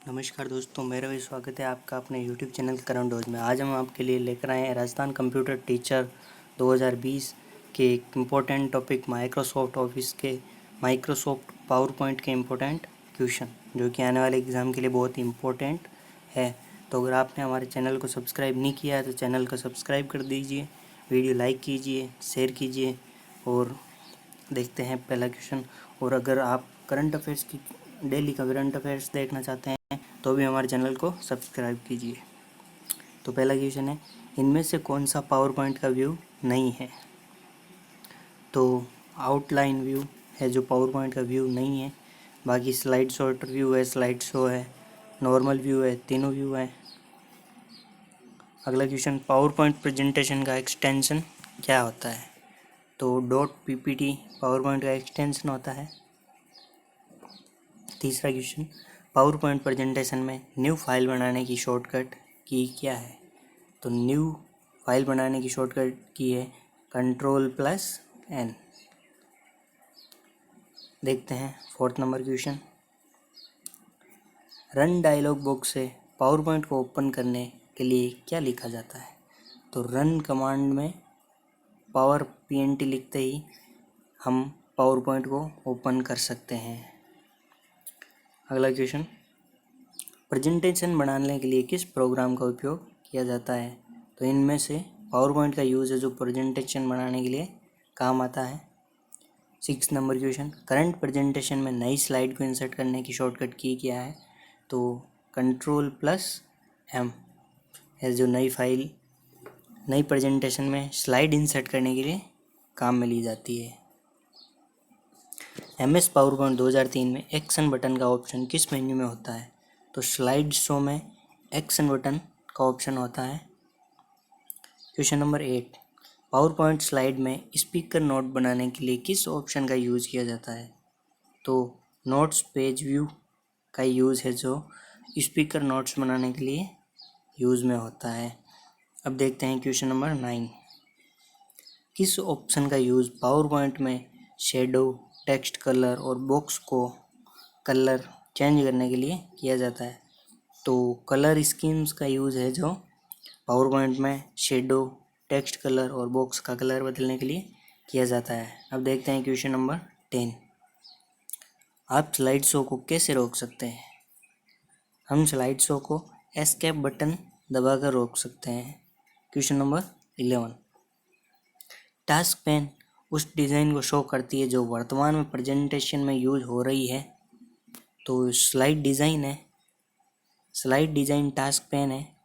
नमस्कार दोस्तों, मेरा भी स्वागत है आपका अपने YouTube चैनल करण डोज में। आज हम आपके लिए लेकर आए हैं राजस्थान कंप्यूटर टीचर 2020 के एक इम्पोर्टेंट टॉपिक माइक्रोसॉफ्ट ऑफिस के माइक्रोसॉफ्ट पावर पॉइंट के इम्पोर्टेंट क्वेश्चन, जो कि आने वाले एग्ज़ाम के लिए बहुत ही इम्पोर्टेंट है। तो अगर आपने हमारे चैनल को सब्सक्राइब नहीं किया है तो चैनल को सब्सक्राइब कर दीजिए, वीडियो लाइक कीजिए, शेयर कीजिए और देखते हैं पहला क्वेश्चन। और अगर आप करंट अफेयर्स की डेली का करंट अफेयर्स देखना चाहते हैं तो भी हमारे चैनल को सब्सक्राइब कीजिए। तो पहला क्वेश्चन है, इनमें से कौन सा पावर पॉइंट का व्यू नहीं है? तो आउटलाइन व्यू है जो पावर पॉइंट का व्यू नहीं है। बाकी स्लाइड शॉट व्यू है, स्लाइड शो है, नॉर्मल व्यू है, तीनों व्यू है। अगला क्वेश्चन, पावर पॉइंट प्रेजेंटेशन का एक्सटेंशन क्या होता है? तो डॉट पीपीटी पावर पॉइंट का एक्सटेंशन होता है। तीसरा क्वेश्चन, पावर पॉइंट प्रेजेंटेशन में न्यू फाइल बनाने की शॉर्टकट की क्या है? तो न्यू फाइल बनाने की शॉर्टकट की है Ctrl+N। देखते हैं fourth number question, run dialogue box से पावर पॉइंट को ओपन करने के लिए क्या लिखा जाता है? तो रन कमांड में पावर PNT लिखते ही हम पावर पॉइंट को ओपन कर सकते हैं। अगला क्वेश्चन, प्रेजेंटेशन बनाने के लिए किस प्रोग्राम का उपयोग किया जाता है? तो इनमें से पावर पॉइंट का यूज़ है जो प्रेजेंटेशन बनाने के लिए काम आता है। 6 नंबर क्वेश्चन, करंट प्रेजेंटेशन में नई स्लाइड को इंसर्ट करने की शॉर्टकट की क्या है? तो Ctrl+M है जो नई प्रेजेंटेशन में स्लाइड इंसर्ट करने के लिए काम में ली जाती है। MS पावर पॉइंट 2003 में एक्शन बटन का ऑप्शन किस मेन्यू में होता है? तो स्लाइड शो में एक्शन बटन का ऑप्शन होता है। Question number 8, power point slide में स्पीकर नोट बनाने के लिए किस ऑप्शन का यूज़ किया जाता है? तो नोट्स पेज व्यू का यूज़ है जो स्पीकर नोट्स बनाने के लिए यूज़ में होता है। अब देखते हैं क्वेश्चन नंबर 9, किस ऑप्शन का यूज़ पावर पॉइंट में शेडो, टेक्स्ट कलर और बॉक्स को कलर चेंज करने के लिए किया जाता है? तो कलर स्कीम्स का यूज़ है जो पावर पॉइंट में शेडो, टेक्स्ट कलर और बॉक्स का कलर बदलने के लिए किया जाता है। अब देखते हैं क्वेश्चन नंबर 10, आप स्लाइड शो को कैसे रोक सकते हैं? हम स्लाइड शो को एस्केप बटन दबाकर रोक सकते हैं। क्वेश्चन नंबर 11, टास्क पेन उस डिज़ाइन को शो करती है जो वर्तमान में प्रेजेंटेशन में यूज हो रही है। तो स्लाइड डिज़ाइन टास्क पेन है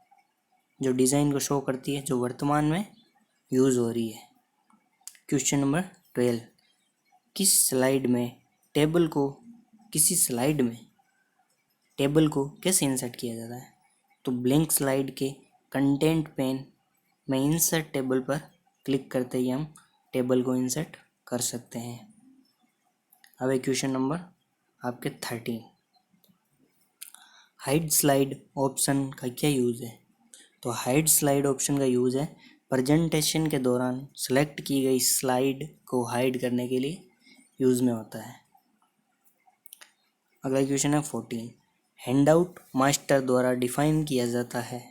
जो डिज़ाइन को शो करती है जो वर्तमान में यूज़ हो रही है। क्वेश्चन नंबर 12, किसी स्लाइड में टेबल को कैसे इंसर्ट किया जाता है? तो ब्लैंक स्लाइड के कंटेंट पेन में इंसर्ट टेबल पर क्लिक करते ही हम टेबल को इंसर्ट कर सकते हैं। अब एक क्वेश्चन नंबर आपके 13, हाइड स्लाइड ऑप्शन का क्या यूज़ है? तो हाइड स्लाइड ऑप्शन का यूज़ है प्रेजेंटेशन के दौरान सेलेक्ट की गई स्लाइड को हाइड करने के लिए यूज़ में होता है। अगला क्वेश्चन है 14, हैंडआउट मास्टर द्वारा डिफाइन किया जाता है।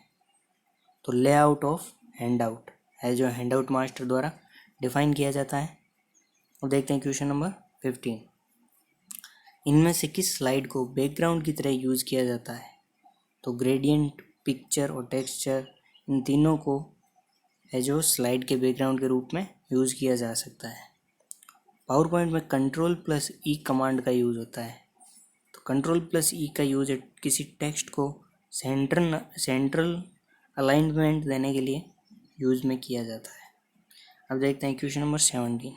तो लेआउट ऑफ हैंडआउट है जो हैंडआउट मास्टर द्वारा डिफाइन किया जाता है। अब देखते हैं क्वेश्चन नंबर 15, इनमें से किस स्लाइड को बैकग्राउंड की तरह यूज़ किया जाता है? तो ग्रेडियंट, पिक्चर और टेक्सचर, इन तीनों को है जो स्लाइड के बैकग्राउंड के रूप में यूज़ किया जा सकता है। पावर पॉइंट में Ctrl+E कमांड का यूज़ होता है। तो Ctrl+E का यूज़ है किसी टेक्स्ट को सेंट्रल अलाइनमेंट देने के लिए यूज़ में किया जाता है। अब देखते हैं क्वेश्चन नंबर 17,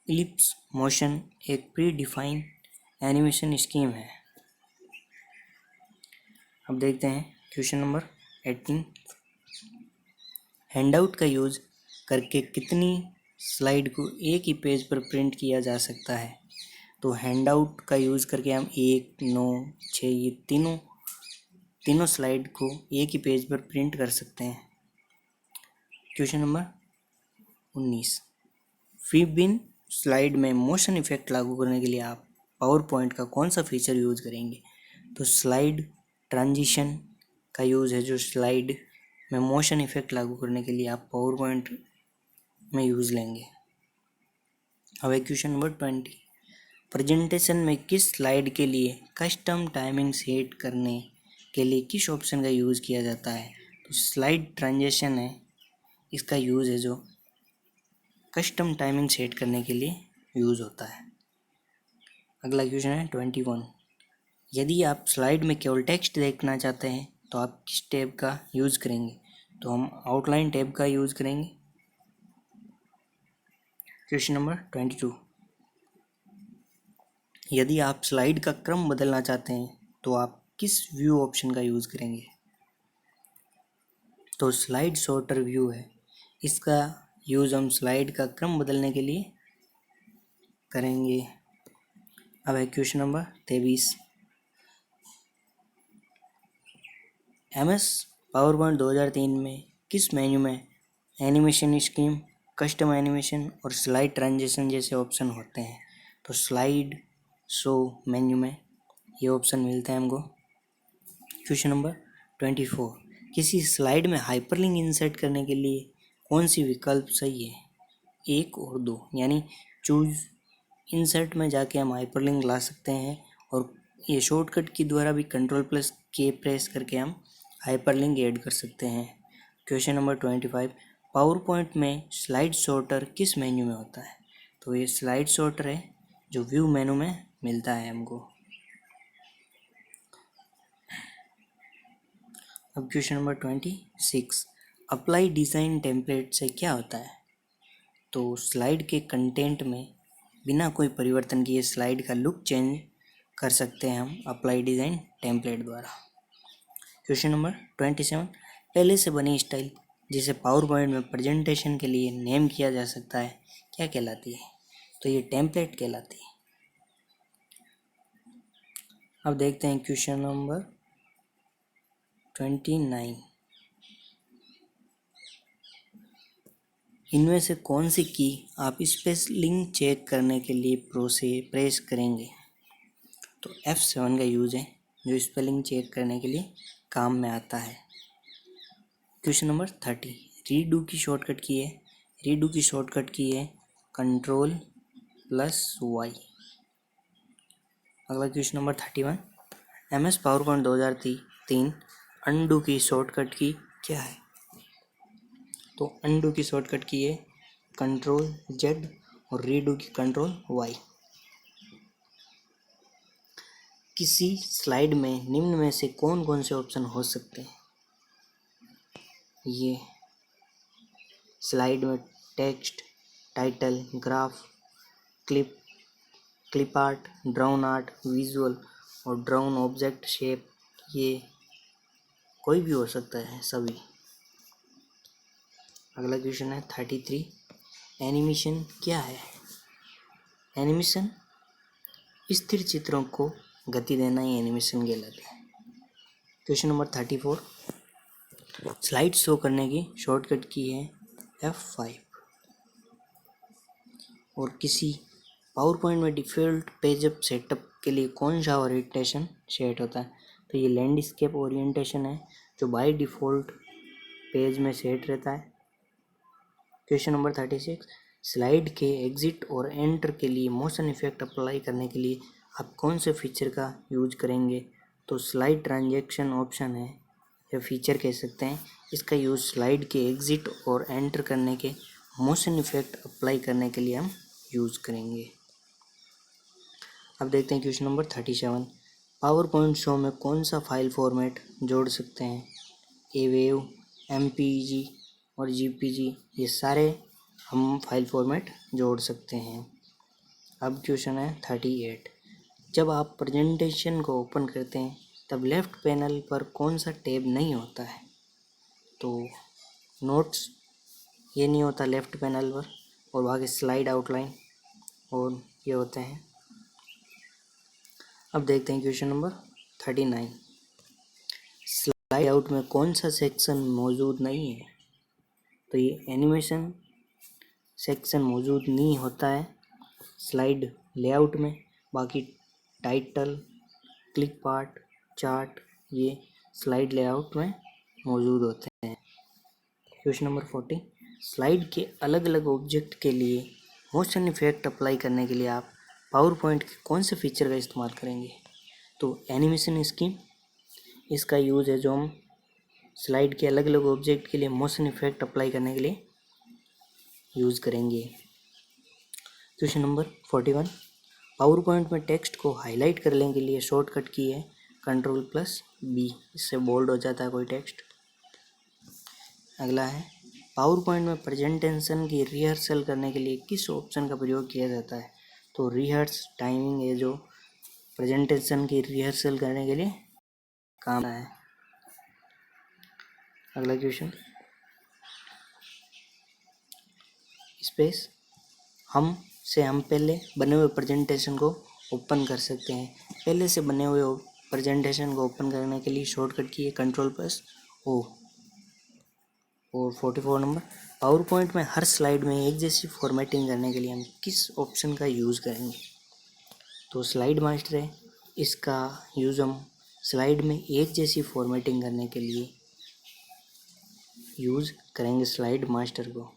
इलिप्स मोशन एक प्री डिफाइन एनिमेशन स्कीम है। अब देखते हैं क्वेश्चन नंबर 18, हैंडआउट का यूज़ करके कितनी स्लाइड को एक ही पेज पर प्रिंट किया जा सकता है? तो हैंडआउट का यूज़ करके हम 1, 9, 6 ये तीनों स्लाइड को एक ही पेज पर प्रिंट कर सकते हैं। क्वेश्चन नंबर 19, फीबिन स्लाइड में मोशन इफेक्ट लागू करने के लिए आप पावर पॉइंट का कौन सा फीचर यूज़ करेंगे? तो स्लाइड ट्रांजिशन का यूज़ है जो स्लाइड में मोशन इफेक्ट लागू करने के लिए आप पावर पॉइंट में यूज़ लेंगे। अब क्वेश्चन नंबर 20, प्रेजेंटेशन में किस स्लाइड के लिए कस्टम टाइमिंग सेट करने के लिए किस ऑप्शन का यूज़ किया जाता है? तो स्लाइड ट्रांजिशन है, इसका यूज़ है जो कस्टम टाइमिंग सेट करने के लिए यूज़ होता है। अगला क्वेश्चन है 21, यदि आप स्लाइड में केवल टेक्स्ट देखना चाहते हैं तो आप किस टैब का यूज़ करेंगे? तो हम आउटलाइन टैब का यूज़ करेंगे। क्वेश्चन नंबर 22, यदि आप स्लाइड का क्रम बदलना चाहते हैं तो आप किस व्यू ऑप्शन का यूज़ करेंगे? तो स्लाइड सॉर्टर व्यू है, इसका यूज़ हम स्लाइड का क्रम बदलने के लिए करेंगे। अब है क्वेश्चन नंबर 23, MS पावरपॉइंट 2003 में किस मेन्यू में एनिमेशन स्कीम, कस्टम एनिमेशन और स्लाइड ट्रांजिशन जैसे ऑप्शन होते हैं? तो स्लाइड शो मेन्यू में ये ऑप्शन मिलते हैं हमको। क्वेश्चन नंबर 24, किसी स्लाइड में हाइपरलिंक इंसर्ट करने के लिए कौन सी विकल्प सही है? 1 और 2, यानी चूज इंसर्ट में जाके हम हाइपरलिंक ला सकते हैं और ये शॉर्टकट की द्वारा भी Ctrl+K प्रेस करके हम हाइपरलिंक ऐड कर सकते हैं। क्वेश्चन नंबर 25, पावर पॉइंट में स्लाइड सॉर्टर किस मेन्यू में होता है? तो ये स्लाइड सॉर्टर है जो व्यू मेनू में मिलता है हमको। अब question number 26, apply design template से क्या होता है? तो स्लाइड के कंटेंट में बिना कोई परिवर्तन किए स्लाइड का लुक चेंज कर सकते हैं हम अप्लाई डिज़ाइन टेम्पलेट द्वारा। क्वेश्चन नंबर 27, पहले से बनी स्टाइल जिसे पावर पॉइंट में प्रेजेंटेशन के लिए नेम किया जा सकता है क्या कहलाती है? तो ये टेम्पलेट कहलाती है। अब देखते हैं क्वेश्चन नंबर 29, इनमें से कौन सी की आप स्पेलिंग चेक करने के लिए प्रेस करेंगे? तो F7 का यूज़ है जो स्पेलिंग चेक करने के लिए काम में आता है। क्वेश्चन नंबर 30, रीडू की शॉर्टकट की है, रीडू की शॉर्टकट की है Ctrl+Y। अगला question number 31, MS PowerPoint 2003 undo की शॉर्टकट की क्या है? तो अनडू की शॉर्टकट की है Ctrl+Z और रीडू की Ctrl+Y। किसी स्लाइड में निम्न में से कौन कौन से ऑप्शन हो सकते हैं? ये स्लाइड में text, title, graph, clip art, drown art, visual और ड्राउन ऑब्जेक्ट शेप, ये कोई भी हो सकता है सभी। अगला क्वेश्चन है 33, एनिमेशन क्या है? एनिमेशन स्थिर चित्रों को गति देना ही एनिमेशन कहलाता है। क्वेश्चन नंबर 34, स्लाइड शो करने की शॉर्टकट की है F5 और किसी पावर पॉइंट में डिफ़ॉल्ट पेजअप सेटअप के लिए कौन सा ओरिएंटेशन सेट होता है? तो ये लैंडस्केप ओरिएंटेशन है जो बाय डिफ़ॉल्ट पेज में सेट रहता है। क्वेश्चन नंबर 36, स्लाइड के एग्जिट और एंटर के लिए मोशन इफेक्ट अप्लाई करने के लिए आप कौन से फीचर का यूज करेंगे? तो स्लाइड ट्रांजैक्शन ऑप्शन है या फीचर कह सकते हैं, इसका यूज़ स्लाइड के एग्जिट और एंटर करने के मोशन इफेक्ट अप्लाई करने के लिए हम यूज़ करेंगे। अब देखते हैं question number 37, power point show में कौन सा फाइल फॉर्मेट जोड़ सकते हैं? एवेव, MPG और GPG, ये सारे हम फाइल फॉर्मेट जोड़ सकते हैं। अब क्वेश्चन है 38, जब आप प्रेजेंटेशन को ओपन करते हैं तब लेफ़्ट पैनल पर कौन सा टैब नहीं होता है? तो नोट्स ये नहीं होता लेफ़्ट पैनल पर, और बाकी स्लाइड आउटलाइन और ये होते हैं। अब देखते हैं क्वेश्चन नंबर 39, स्लाइड आउट में कौन सा सेक्शन मौजूद नहीं है? तो ये एनिमेशन सेक्शन मौजूद नहीं होता है स्लाइड लेआउट में, बाकी टाइटल, क्लिप आर्ट, चार्ट ये स्लाइड लेआउट में मौजूद होते हैं। क्वेश्चन नंबर 40, स्लाइड के अलग अलग ऑब्जेक्ट के लिए मोशन इफेक्ट अप्लाई करने के लिए आप पावर पॉइंट के कौन से फीचर का इस्तेमाल करेंगे? तो एनिमेशन स्कीम, इसका यूज़ है जो हम स्लाइड के अलग अलग ऑब्जेक्ट के लिए मोशन इफेक्ट अप्लाई करने के लिए यूज़ करेंगे। क्वेश्चन नंबर 41, पावर पॉइंट में टेक्स्ट को हाईलाइट करने के लिए शॉर्टकट की है Ctrl+B, इससे बोल्ड हो जाता है कोई टेक्स्ट। अगला है, पावर पॉइंट में प्रेजेंटेशन की रिहर्सल करने के लिए किस ऑप्शन का प्रयोग किया जाता है? तो रिहर्स टाइमिंग है जो प्रेजेंटेशन की रिहर्सल करने के लिए काम है। अगला क्वेश्चन, स्पेस, हम पहले बने हुए प्रेजेंटेशन को ओपन कर सकते हैं। पहले से बने हुए प्रेजेंटेशन को ओपन करने के लिए शॉर्टकट की है Ctrl+O। और 44 नंबर, पावर पॉइंट में हर स्लाइड में एक जैसी फॉर्मेटिंग करने के लिए हम किस ऑप्शन का यूज़ करेंगे? तो स्लाइड मास्टर है, इसका यूज़ हम स्लाइड में एक जैसी फॉर्मेटिंग करने के लिए यूज़ करेंगे स्लाइड मास्टर को।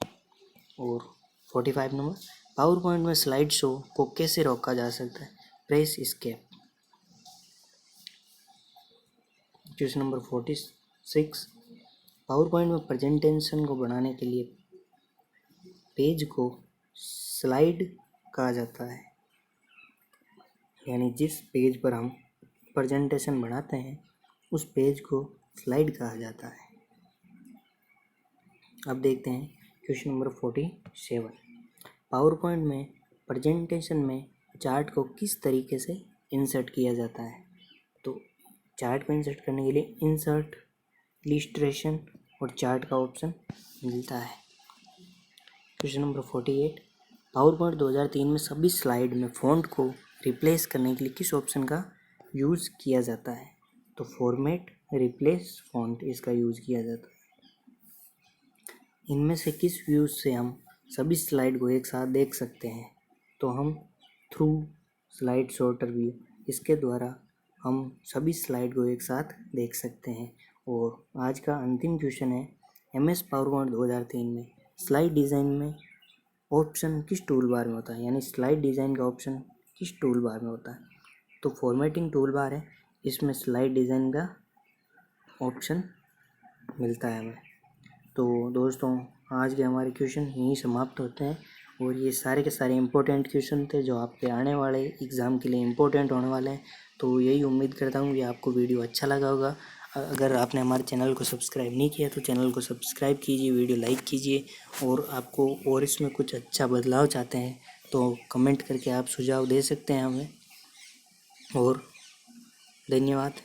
और 45 नंबर, पावर पॉइंट में स्लाइड शो को कैसे रोका जा सकता है? Press escape. Question number 46, power point में प्रेजेंटेशन को बनाने के लिए पेज को स्लाइड कहा जाता है, यानी जिस पेज पर हम प्रेजेंटेशन बनाते हैं उस पेज को स्लाइड कहा जाता है। अब देखते हैं क्वेश्चन नंबर 47, पावर पॉइंट में प्रेजेंटेशन में चार्ट को किस तरीके से इंसर्ट किया जाता है? तो चार्ट को इंसर्ट करने के लिए इंसर्ट, इलिस्ट्रेशन और चार्ट का ऑप्शन मिलता है। क्वेश्चन नंबर 48, पावर पॉइंट 2003 में सभी स्लाइड में फ़ॉन्ट को रिप्लेस करने के लिए किस ऑप्शन का यूज़ किया जाता है? तो फॉर्मेट रिप्लेस फ़ॉन्ट, इसका यूज़ किया जाता है। इनमें से किस व्यू से हम सभी स्लाइड को एक साथ देख सकते हैं? तो हम थ्रू स्लाइड सॉर्टर व्यू, इसके द्वारा हम सभी स्लाइड को एक साथ देख सकते हैं। और आज का अंतिम क्वेश्चन है, MS पावर पॉइंट 2003 में स्लाइड डिज़ाइन में ऑप्शन किस टूल बार में होता है? यानी स्लाइड डिज़ाइन का ऑप्शन किस टूल बार में होता है? तो फॉर्मेटिंग टूल बार है, इसमें स्लाइड डिज़ाइन का ऑप्शन मिलता है हमें। तो दोस्तों, आज के हमारे क्वेश्चन यहीं समाप्त होते हैं। और ये सारे के सारे इम्पोर्टेंट क्वेश्चन थे जो आपके आने वाले एग्ज़ाम के लिए इम्पोर्टेंट होने वाले हैं। तो यही उम्मीद करता हूँ कि आपको वीडियो अच्छा लगा होगा। अगर आपने हमारे चैनल को सब्सक्राइब नहीं किया तो चैनल को सब्सक्राइब कीजिए, वीडियो लाइक कीजिए। और आपको और इसमें कुछ अच्छा बदलाव चाहते हैं तो कमेंट करके आप सुझाव दे सकते हैं हमें। और धन्यवाद।